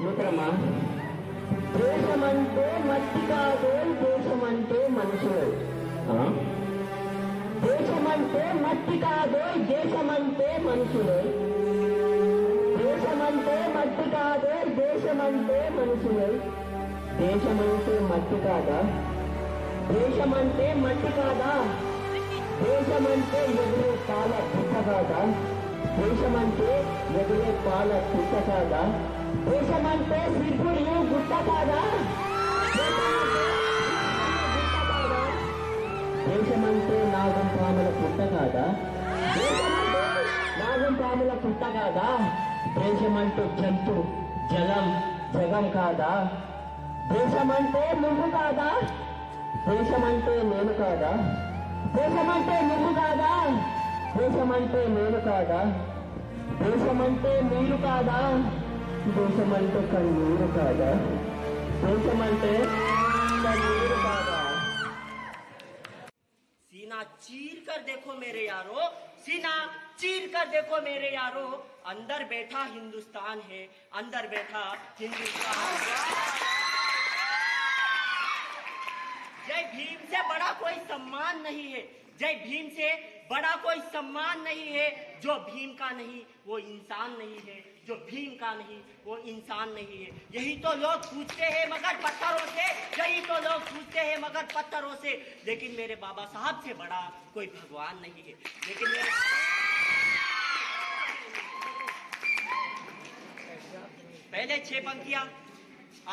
మిత్రమా, దేశమంటే మట్టి కాదు, దేశమంటే మనుషులు. దేశమంటే మట్టి కాదు, దేశమంటే మనుషులు. దేశమంటే మట్టి కాదు, దేశమంటే మనుషులు. దేశమంటే మట్టి కాదా, దేశమంటే మట్టి కాదా, దేశమంటే ఎదురే పాల పుట్ట కాదా, దేశమంటే ఎదురే పాల పుట్ట కాదా, దేశమంటే శ్రీపుడి గుట్ట కాదా, దేశమంటే నాగం పాముల పుట్ట కాదా, దేశమంటే నాగం పాముల పుట్ట కాదా, దేశమంటూ జంతు జలం జగం కాదా, దేశమంటే నువ్వు కాదా, దేశమంటే నేను కాదా, దేశమంటే నువ్వు కాదా, దేశమంటే నేను కాదా, దేశమంటే మీరు కాదా, దేశమంటే కన్నీరు కాదా, దేశమంటే కన్నీరు కాదా. सीना चीर कर देखो मेरे यारो, सीना चीर कर देखो मेरे यारो, अंदर बैठा हिंदुस्तान है, अंदर बैठा हिंदुस्तान. जय भीम से बड़ा कोई सम्मान नहीं है, जय भीम से बड़ा कोई सम्मान नहीं है. जो भीम का नहीं वो इंसान नहीं है, जो भीम का नहीं वो इंसान नहीं है. यही तो लोग पूछते हैं मगर पत्थरों से, यही तो लोग पूछते हैं मगर पत्थरों से. लेकिन मेरे बाबा साहब से बड़ा कोई भगवान नहीं है. लेकिन मेरे पहले 6 पंक्तियां,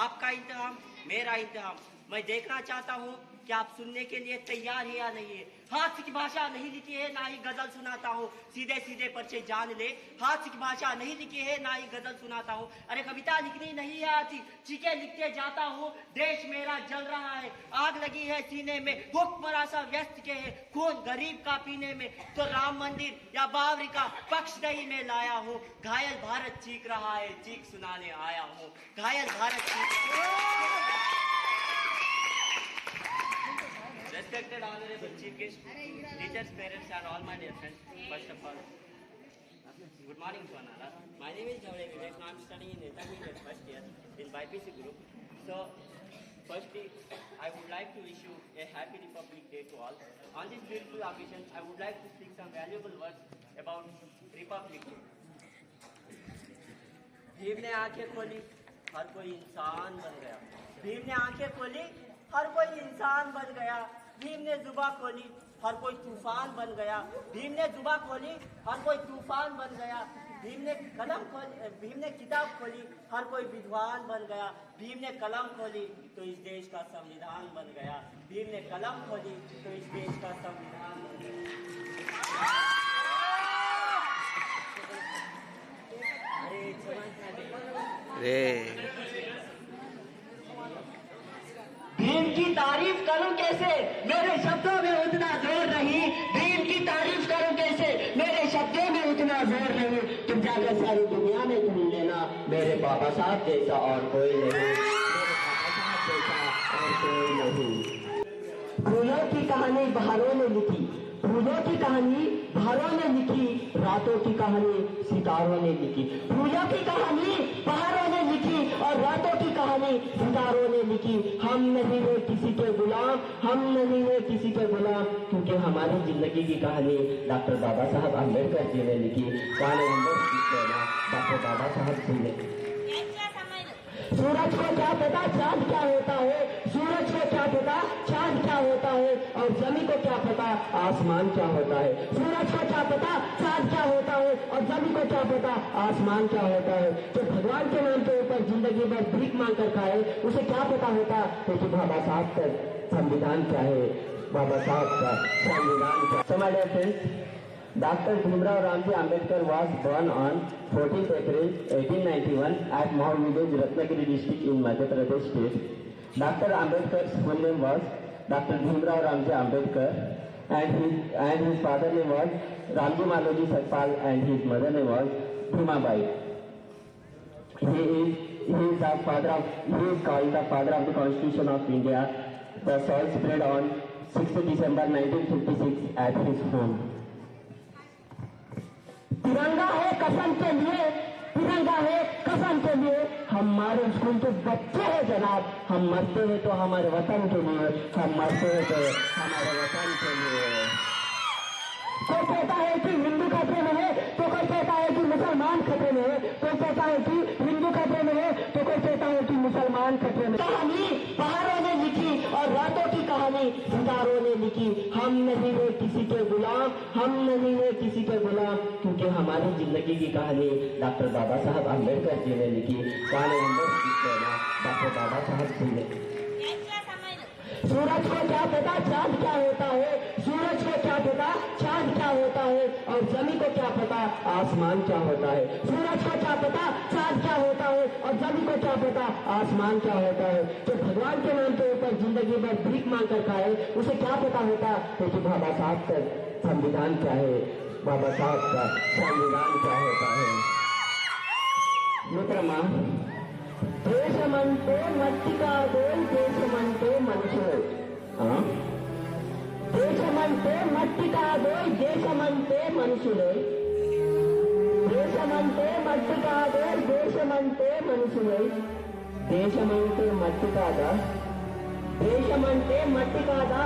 आपका इंतजाम मेरा इंतजाम. मैं देखना चाहता हूँ कि आप सुनने के लिए तैयार है या नहीं है. हाथ की भाषा नहीं लिखी है, ना ही गजल सुनाता हूँ, सीधे सीधे पर्चे जान ले. हाथ की भाषा नहीं लिखी है, ना ही गजल सुनाता हूँ. अरे कविता लिखनी नहीं आती, चीखे लिखते जाता हूँ. देश मेरा जल रहा है, आग लगी है सीने में, हुक्मरां सा व्यस्त के है खून गरीब का पीने में. तो राम मंदिर या बाबरी का पक्ष नहीं मैं लाया हूँ. घायल भारत चीख रहा है, चीख सुनाने आया हूँ. घायल भारत चीख. Respected honorable chief guest, teachers, parents and all my dear friends, first of all, good morning to all. My name is Javed Vivek. Now I am studying in intermediate first year in BPC group. So, firstly, I would like to wish you a happy Republic Day to all. On this beautiful occasion, I would like to speak some valuable words about Republic Day. Bhim ने आंखें खोली, हर कोई इंसान बन गया. भीम ने आंखें खोली, हर कोई इंसान बन गया. भीम ने जुबान खोली, हर कोई तूफान बन गया. भीम ने जुबान खोली, हर कोई तूफान बन गया. भीम ने कलम खोली, भीम ने किताब खोली, हर कोई विद्वान बन गया. भीम ने कलम खोली तो इस देश का संविधान बन गया. भीम ने कलम खोली तो इस देश का संविधान बन गया. भीम की तारीफ करूं कैसे, मेरे शब्दों में उतना जोर नहीं. भीम की तारीफ करूं कैसे, मेरे शब्दों में उतना जोर नहीं. तुम जाकर सारी दुनिया में ढूंढ लेना, मेरे बाबा साहब जैसा और कोई नहीं, मेरे बाबा साहब जैसा और कोई नहीं. फूलों की कहानी बहारों ने लिखी, फूलों की कहानी बहारों ने लिखी, रातों की कहानी सितारों ने लिखी. फूलों की कहानी बहारों ने लिखी और रातों की कहानी सितारों ने लिखी. हम नहीं है किसी के गुलाम, हम नहीं है किसी के गुलाम, क्योंकि हमारी जिंदगी की कहानी डॉक्टर बाबा साहब अम्बेडकर जी ने लिखी. डॉक्टर बाबा साहब जी ने. सूरज को क्या पता चांद क्या होता है, सूरज को क्या पता चांद क्या होता है, और जमीन को क्या पता आसमान क्या होता है. सूरज को क्या पता चांद क्या होता है, और जमीन को क्या पता आसमान क्या होता है. तो भगवान के नाम के ऊपर जिंदगी भर भीख मांग कर खाए, उसे क्या पता होता है कि बाबा साहब का संविधान क्या है, बाबा साहब का संविधान क्या. So my dear friends, Dr. Bhimrao Ramji Ambedkar was born on 14th April 1891 at Mahur village, Ratnagiri district in Madhya Pradesh state. Dr. Ambedkar's full name was Dr. Bhimrao Ramji Ambedkar, and his father name was Ramji Maloji Satpal and his mother name was Bhimabai. He is called the father of the Constitution of India. The soil spread on 6th December 1956 at his home. तिरंगा है कसम के लिए, तिरंगा है कसम के लिए, हम हमारे स्कूल के बच्चे हैं जनाब। हम मरते हैं तो हमारे वतन के लिए, हम मरते हैं तो हमारे वतन के लिए। कोई कहता है कि हिंदू खतरे में है तो कोई कहता है कि मुसलमान खतरे में है, कोई कहता है कि हिंदू खतरे में है तो कोई कहता है कि मुसलमान खतरे में। कहानी पहाड़ों ने लिखी और रातों की कहानी सितारों ने लिखी। हम नहीं है किसी के गुलाम, हम नहीं है किसी के गुलाम, क्योंकि हमारी जिंदगी की कहानी डॉक्टर बाबा साहब अम्बेडकर जी ने लिखी। डॉक्टर बाबा साहब जी ने। सूरज को क्या पता चांद क्या होता है, सूरज को क्या पता चांद क्या होता है, और जमी को क्या पता आसमान क्या होता है। सूरज को क्या पता चांद क्या होता है, और जमी को क्या पता आसमान क्या होता है। जो भगवान के नाम के ऊपर जिंदगी भर भीख मांग कर खाए, उसे क्या पता होता है कि बाबा साहब का संविधान क्या है, बाबा साहब का संविधान क्या होता है। मित्रमा, దేశమంటే మట్టి కాదు, దేశమంటే మనుషులు. దేశమంటే మట్టి కాదు, దేశమంటే మనుషులు. దేశమంటే మట్టి కాదు, దేశమంటే మనుషులు. దేశమంటే మట్టి కాదా, దేశమంటే మట్టి కాదా,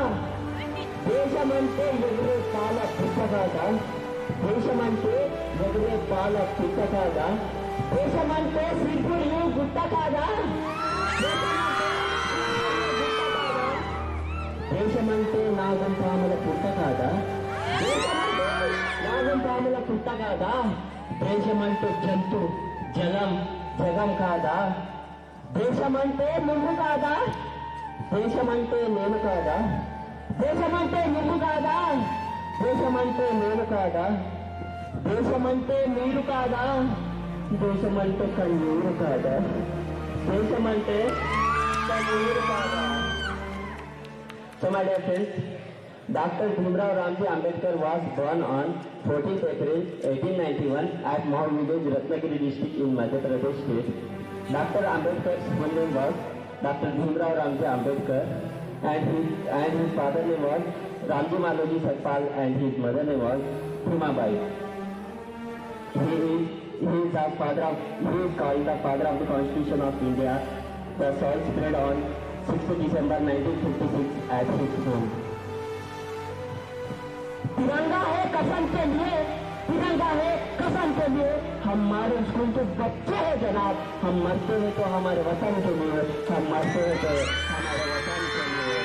దేశమంటే ఎగురే పాల పిట్ట కాదా, దేశమంటే ఎగురే పాల పిట్ట కాదా, దేశమంటే సిగ్గులు గుట్ట కాదా, దేశమంటే నాగం పాముల పుట్ట కాదా, నాగం పాముల పుట్ట కాదా, దేశమంటే జంతు జలం జగం కాదా, దేశమంటే నువ్వు కాదా, దేశమంటే నేను కాదా, దేశమంటే నువ్వు కాదా, దేశమంటే నేను కాదా, దేశమంటే మీరు కాదా, దేశమంటే కన్నీరు కాదా, దేశమంటే కన్నీరు కాదా. So my dear friends, Dr. Bhimrao Ramji Ambedkar was born on 14th April 1891 at Mahur village, Ratnagiri district in Madhya Pradesh state. Dr. Ambedkar's full name was Dr. Bhimrao Ramji Ambedkar, and his father name was Ramji Maloji Satpal and his mother name was Bhimabai. He is called the father of the Constitution of India. The soil spread on 6th December 1956 at his home. तिरंगा है कसम के लिए, तिरंगा है कसम के लिए, हमारे स्कूल के बच्चे हैं जनाब। हम मरते हैं तो हमारे वतन के लिए, हम मरते हैं तो हमारे वतन के लिए।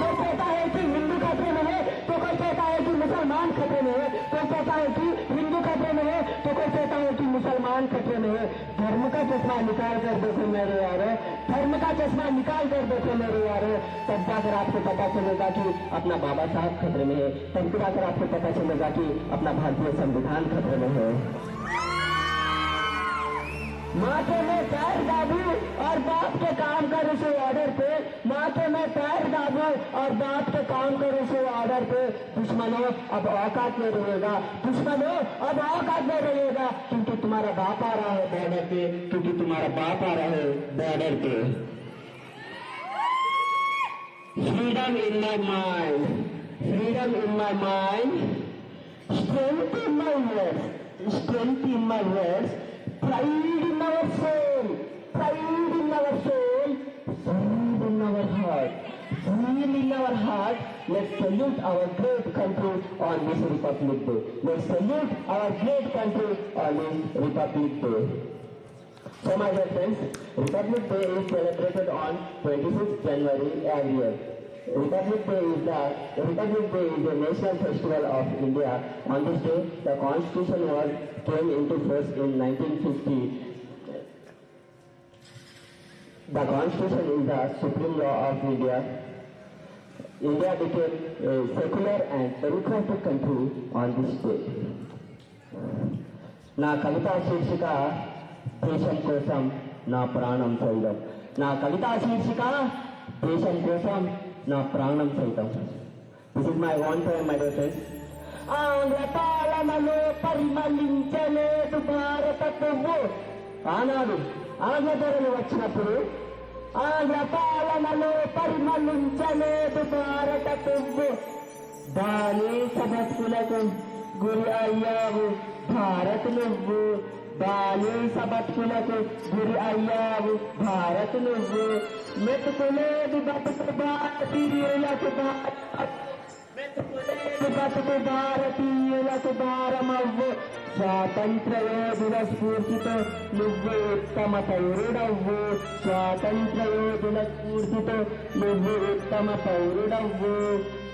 कोई कहता है कि हिंदू खतरे में है तो कोई कहता है कि मुसलमान खतरे में है, कोई कहता है कि हिंदू खतरे में है तो कोई कहता है कि मुसलमान खतरे में है। धर्म का चश्मा निकाल कर देखो मेरे यार, धर्म का चश्मा निकाल कर देखो मेरे यार, तब जाकर आपको पता चलेगा कि अपना बाबा साहब खतरे में है, तब जाकर आपको पता चलेगा कि अपना भारतीय संविधान खतरे में है। माथे में पैर दाबू और बाप के काम कर उस ऑर्डर पे, माथे में पैर दाबू और बाप के काम कर उस ऑर्डर पे। दुश्मनों अब औकात में रहेगा, दुश्मनों अब औकात में रहेगा, क्योंकि तुम्हारा बाप आ रहा है बॉर्डर पे, क्योंकि तुम्हारा बाप आ रहा है बॉर्डर पे। Freedom in my mind, freedom in my mind, strength in my words, strength in my words, pride in our soul, pride in our soul, zeal in our heart, zeal in our heart. Let's salute our great country on this Republic Day. Let's salute our great country on this Republic Day. So my dear friends, Republic Day is celebrated on 26th January every year. Republic Day is the national festival of India. On this day, the Constitution came into force in 1950. The Constitution is the supreme law of India. India became a secular and democratic country on this day. నా కవితా శీర్షిక దేశం కోసం నా ప్రాణం సైతం. నా కవితా శీర్షిక దేశం కోసం నా ప్రాణం సైతం. This is my one time my dear friends. ఆంగ్ల పాలనలో పరిమళించలేదు భారతత్వము. ఆనాడు ఆంగ్లధరలు వచ్చినప్పుడు ఆంగ్ల పాలనలో పరిమళించలేదు భారతత్వము. బానిస బతుకులకు గురి అయ్యావు భారత్ నువ్వు, బానిస బతుకులకు గురి అయ్యావు భారత్ నువ్వు మెతుకులేది బతుకు భారతీయులకు బతుకు భారతీయులకు భారమవ్వు స్వాతంత్ర యోధుల స్ఫూర్తితో నువ్వు ఉత్తమ పౌరుడవ్వు స్వాతంత్ర యోధుల స్ఫూర్తితో నువ్వు ఉత్తమ పౌరుడవ్వు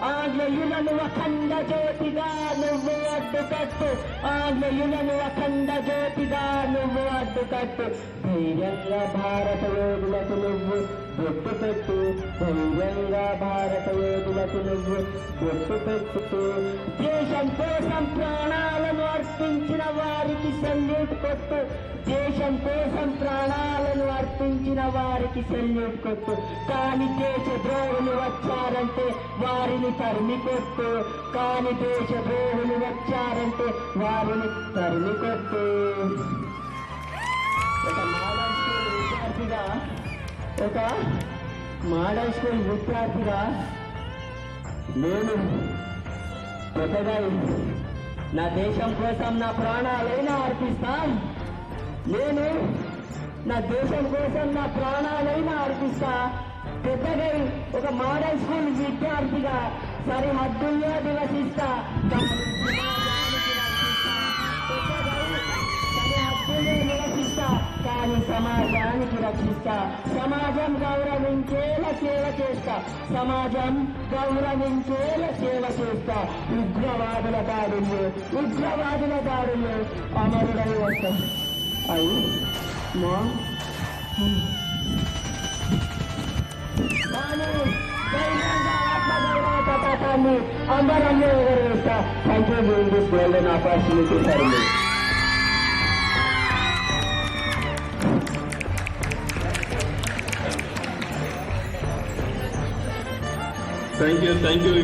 ఆంగ్లేయులను అఖండ జ్యోతిగా నువ్వు అడ్డుకట్టు ఆంగ్లేయులను అఖండ జ్యోతిగా నువ్వు అడ్డుకట్టు ధైర్యంగా భారత యోధులకు నువ్వు బొట్టు పెట్టు ధైర్యంగా భారత యోధులకు నువ్వు బొట్టు పెట్టు దేశం కోసం ప్రాణాలను అర్పించిన వారికి సెల్యూట్ కొట్టు దేశం కోసం ప్రాణాలను అర్పించిన వారికి సెల్యూట్ కొట్టు కాని దేశ ద్రోహులు వచ్చారంటే వారిని తరిమి కొట్టు కాని దేశ ద్రోహులు వచ్చారంటే వారిని తరిమి కొట్టు ఒక మోడల్ స్కూల్ విద్యార్థిగా నేను కొత్తగా నా దేశం కోసం నా ప్రాణాలైనా అర్పిస్తాను నేను నా దేశం కోసం నా ప్రాణాలైనా అర్పిస్తా పెద్దగా ఒక మోడల్ స్కూల్ విద్యార్థిగా సరిహద్దుల్లో నివసిస్తా నివసిస్తా కానీ సమాజానికి రక్షిస్తా సమాజం గౌరవించేలా సేవ చేస్తా సమాజం గౌరవించేలా సేవ చేస్తా ఉగ్రవాదుల దాడులు అమరుడై వస్తా అయి మా ఆత్మగౌరవ పతాకాన్ని అమరంలో ఎగరేస్తా thank you for this golden opportunity for me. Thank you.